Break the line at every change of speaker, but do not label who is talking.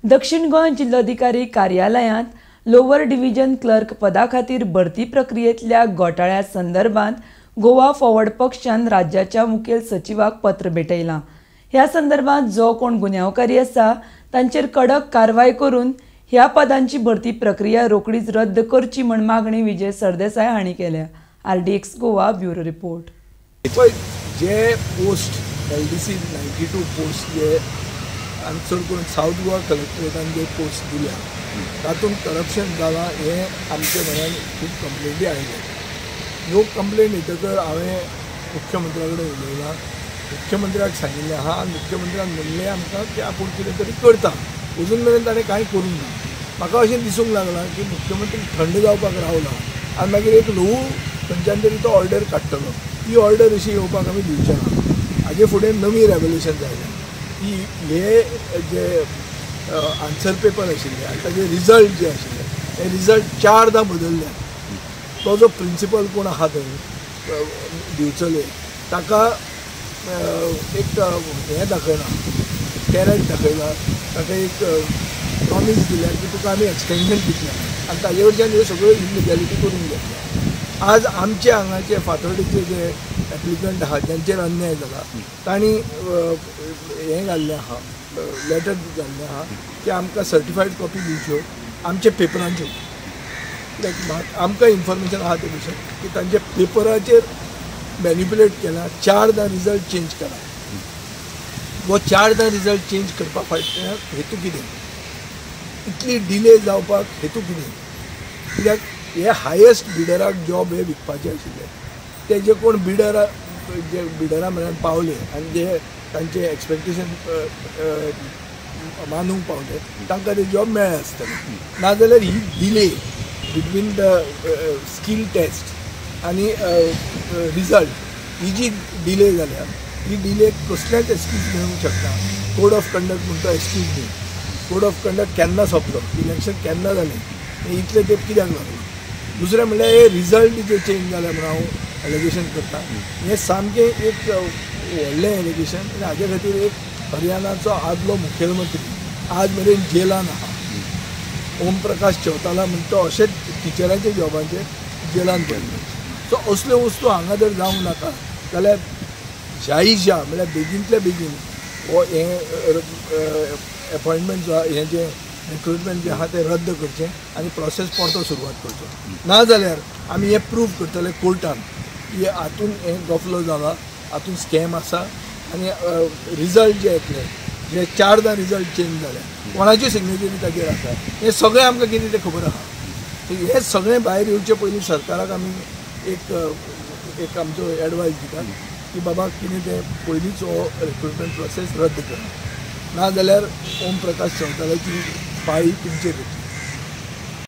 दक्षिण गोंय जिल्लोधिकारी कार्यालयांत lower division clerk पदा खातीर भरती प्रक्रियेंतल्या घोटाळ्या संदर्भात गोवा फॉरवर्ड पक्षान राज्याच्या मुखेल सचिवाक पत्र भेटयलां। ह्या संदर्भात जो कोण गुन्यांवकारी आसा तांचेर कडक कारवाय करून ह्या पदांची भरती प्रक्रिया रोखडीच रद्द करची म्हण मागणी विजय सरदेसाय हांणी केल्या। RDX Goa bureau report.
जे पोस्ट LDC 92 पोस्ट जे आनी चड करून साऊथ गोवा कलेक्टरेटान जे पोस्ट दिल्या तातूंत करप्शन जाला हे आमच्या म्हऱ्यान खूब कंप्लेंटी आयल्या। ह्यो कंप्लेंट येतकर हांवें मुख्यमंत्र्या कडेन उलयलां, मुख्यमंत्र्याक सांगिल्लें आहा आनी मुख्यमंत्र्यान म्हणलें आमकां की आपूण कितें तरी करता। अजून मेरेन ताणें कांय करूंक ना। म्हाका अशें दिसूंक लागलां की मुख्यमंत्री थंड जावपाक रावला आनी मागीर एक ल्हवू खंयच्यान तरी तो ऑर्डर काडटलो। ती ऑर्डर अशी येवपाक आमी दिवचे ना। हाजे फुडें नवी रेवल्युशन जायना की हे जे आन्सर पेपर आशिल्ले आनी ताजे रिजल्ट जे आशिल्ले हे रिजल्ट 4दां बदलल्या। तो जो प्रिंसिपल कोण आहा थंय दिवचले ताका एक हें दाखयना, कॅरेट दाखयला, ताका एक प्रॉमीस दिल्या की तुका आमी एक्सटेंशन दितले आनी ताजे कडच्यान ह्यो सगळ्यो इलिगॅलिटी करून घेतल्या। आज आमचे हांगाचे फातोर्डेचे जे एप्लिकंट आहा ज्यांचेर अन्याय जाला तांणी हें घाल्लें आहा, लेटर घाल्लें आहा की आमकां सर्टिफायड कॉपी दिवच्यो आमच्या पेपरांच्यो। कित्याक आमकां इन्फॉर्मेशन आहा ते भशेन की तांचे पेपराचेर मॅनिप्युलेट केला, 4दां रिजल्ट चेंज केला। वो 4दां रिजल्ट चेंज करपा फाटल्यान हेतू कितें? इतली डिले जावपाक हेतू कितें? कित्याक हे हायेस्ट बिडराक जॉब हे विकपाचे आशिल्ले, ते जे कोण बिडरा म्हळ्यार पावले आनी जे तांचे एक्सपेक्टेशन मानूंक पावले तांकां ते जॉब मेळ्ळे आसतले। नाजाल्यार ही delay between the skill test आनी रिजल्ट ही जी डिले जाल्या ही डिले कसल्याच एक्सक्यूज मेळूंक शकना। कोड ऑफ कंडक्ट म्हणटा एक्सक्यूज दी, कोड ऑफ कंडक्ट केन्ना सोंपलो, इलेक्शन केन्ना जालें, इतले तेंप कित्याक लागलो? दुसरें म्हणल्यार हे रिजल्ट जे चेंज जाले म्हणून हांव एलिगेशन करता, हें सामकें एक व्हडलें एलिगेशन आनी हाजे खातीर एक हरियाणाचो आदलो मुखेलमंत्री आज मेरेन जेलान आहा, ओम प्रकाश चौताला म्हणटा तो अशेंच टिचरांच्या जॉबाचेर जेलान पडले। सो असल्यो वस्तू हांगा जर जावंक नाका जाल्यार जायीशा म्हळ्यार बेगींतल्या बेगीन हो हें अपॉयंटमेंट हें जें रिक्रुटमेंट जें आहा तें रद्द करचें आनी प्रोसेस परतो सुरवात करचो। नाजाल्यार आमी हें प्रूव करतले कोर्टान की हातून हें गफलो जाला, हातून स्कॅम आसा आनी रिजल्ट जे येतले जे 4दां रिजल्ट चेंज जाले कोणाची सिग्नेचरी ताचेर आसा हें सगळें आमकां कितें तें खबर आहा। हें सगळें भायर येवचे पयलीं सरकाराक आमी एक आमचो एडवायस दितात की बाबा कितें तें पयलींच हो रिक्रुटमेंट प्रोसेस रद्द करा, नाजाल्यार ओम प्रकाश चौतालाची पाळी तुमचेर येतली।